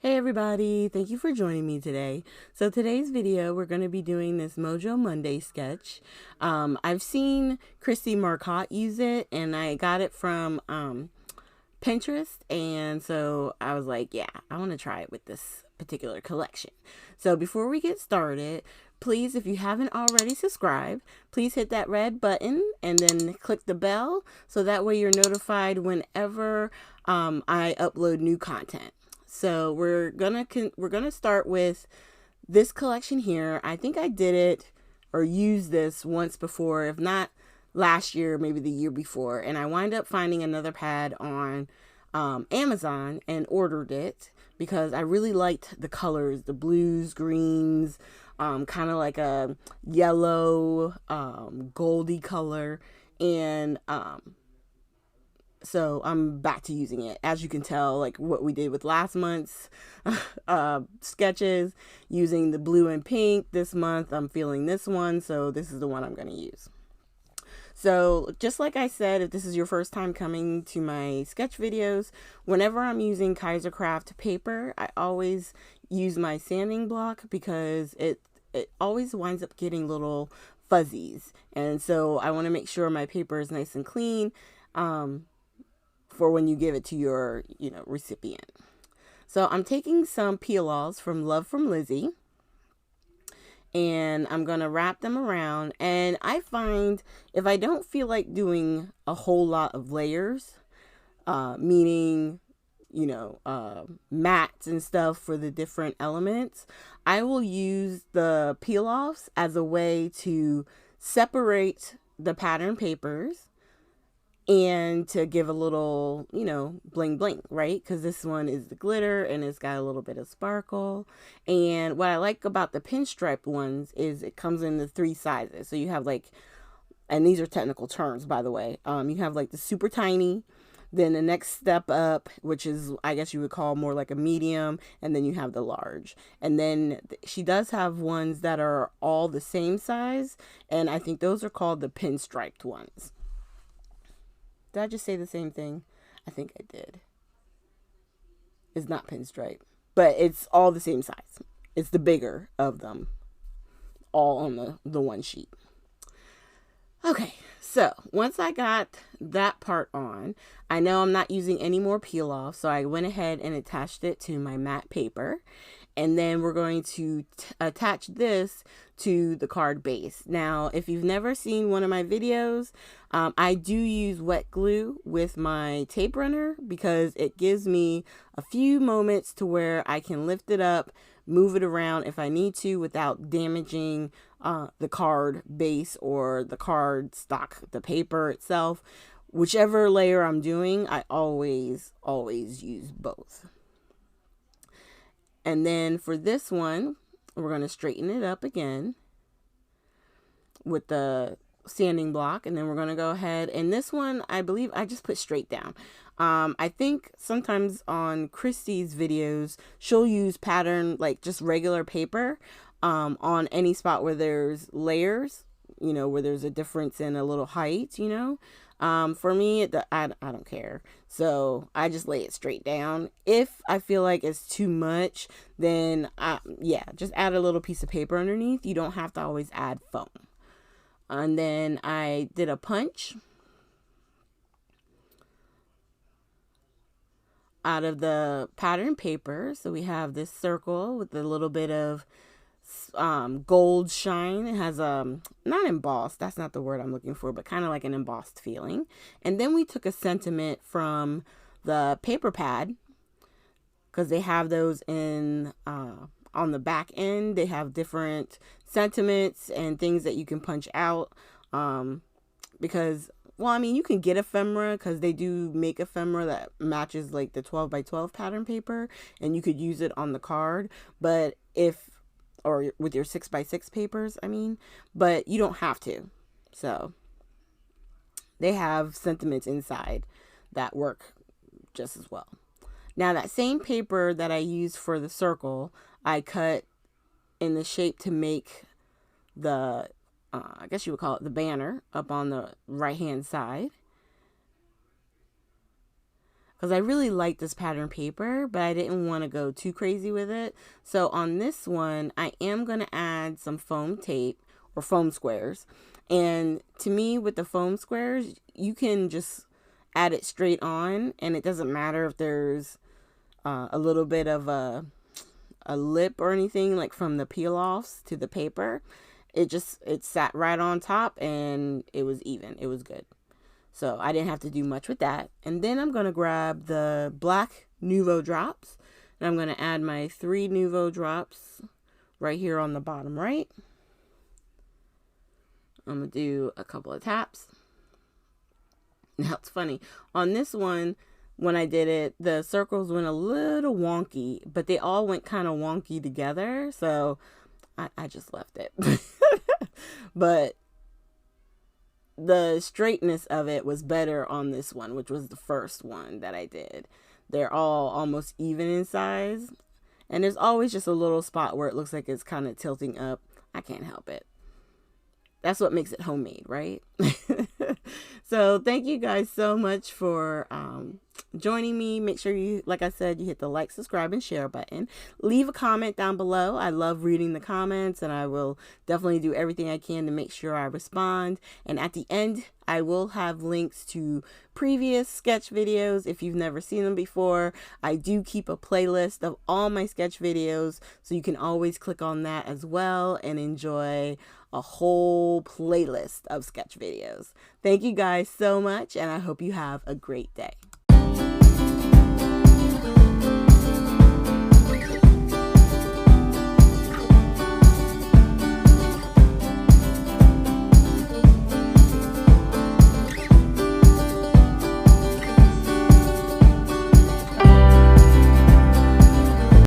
Hey everybody, thank you for joining me today. So today's video, we're going to be doing this Mojo Monday sketch. I've seen Christy Marcotte use it and I got it from Pinterest, and so I was like, yeah, I want to try it with this particular collection. So before we get started, please, if you haven't already subscribed, please hit that red button and then click the bell so that way you're notified whenever I upload new content. So we're gonna start with this collection here. I think I did it or used this once before, if not last year, maybe the year before. And I wind up finding another pad on Amazon and ordered it because I really liked the colors, the blues, greens, kind of like a yellow, goldy color. And so I'm back to using it. As you can tell, like what we did with last month's sketches, using the blue and pink. This month I'm feeling this one, so this is the one I'm going to use. So just like I said, if this is your first time coming to my sketch videos, whenever I'm using Kaisercraft paper, I always use my sanding block because it always winds up getting little fuzzies. And so I want to make sure my paper is nice and clean for when you give it to your, recipient. So I'm taking some peel-offs from Love from Lizzie, and I'm going to wrap them around. And I find if I don't feel like doing a whole lot of layers, meaning, mats and stuff for the different elements, I will use the peel-offs as a way to separate the pattern papers and to give a little, bling bling, right? Because this one is the glitter and it's got a little bit of sparkle. And what I like about the pinstripe ones is it comes in the 3 sizes. So you have like, and these are technical terms, by the way. You have like the super tiny, then the next step up, which is, I guess you would call more like a medium, and then you have the large. And then she does have ones that are all the same size, and I think those are called the pinstriped ones. Did I just say the same thing? I think I did. It's not pinstripe, but it's all the same size. It's the bigger of them, all on the one sheet. Okay, so once I got that part on, I know I'm not using any more peel off, so I went ahead and attached it to my matte paper. And then we're going to attach this to the card base. Now, if you've never seen one of my videos, I do use wet glue with my tape runner because it gives me a few moments to where I can lift it up, move it around if I need to without damaging the card base or the card stock, the paper itself. Whichever layer I'm doing, I always use both. And then for this one, we're going to straighten it up again with the sanding block. And then we're going to go ahead. And this one, I believe I just put straight down. I think sometimes on Christy's videos, she'll use pattern, like just regular paper on any spot where there's layers, where there's a difference in a little height, For me, I don't care. So I just lay it straight down. If I feel like it's too much, then just add a little piece of paper underneath. You don't have to always add foam. And then I did a punch out of the pattern paper. So we have this circle with a little bit of gold shine. It has not embossed, that's not the word I'm looking for, but kind of like an embossed feeling. And then we took a sentiment from the paper pad because they have those in on the back end. They have different sentiments and things that you can punch out because, well, I mean, you can get ephemera because they do make ephemera that matches like the 12 by 12 pattern paper, and you could use it on the card, but or with your 6 by 6 papers, but you don't have to. So they have sentiments inside that work just as well. Now that same paper that I used for the circle, I cut in the shape to make the, I guess you would call it the banner up on the right hand side. because I really like this pattern paper, but I didn't want to go too crazy with it. So on this one, I am going to add some foam tape or foam squares. And to me, with the foam squares, you can just add it straight on, and it doesn't matter if there's a little bit of a lip or anything, like from the peel offs to the paper. It sat right on top, and it was even. It was good. So I didn't have to do much with that. And then I'm going to grab the black Nuvo drops, and I'm going to add my 3 Nuvo drops right here on the bottom right. I'm going to do a couple of taps. Now it's funny. On this one, when I did it, the circles went a little wonky, but they all went kind of wonky together. So I just left it. But the straightness of it was better on this one, which was the first one that I did. They're all almost even in size. And there's always just a little spot where it looks like it's kind of tilting up. I can't help it. That's what makes it homemade, right? So thank you guys so much for joining me. Make sure you, like I said, you hit the like, subscribe, and share button. Leave a comment down below. I love reading the comments, and I will definitely do everything I can to make sure I respond. And at the end, I will have links to previous sketch videos if you've never seen them before. I do keep a playlist of all my sketch videos, so you can always click on that as well and enjoy a whole playlist of sketch videos. Thank you guys so much, and I hope you have a great day.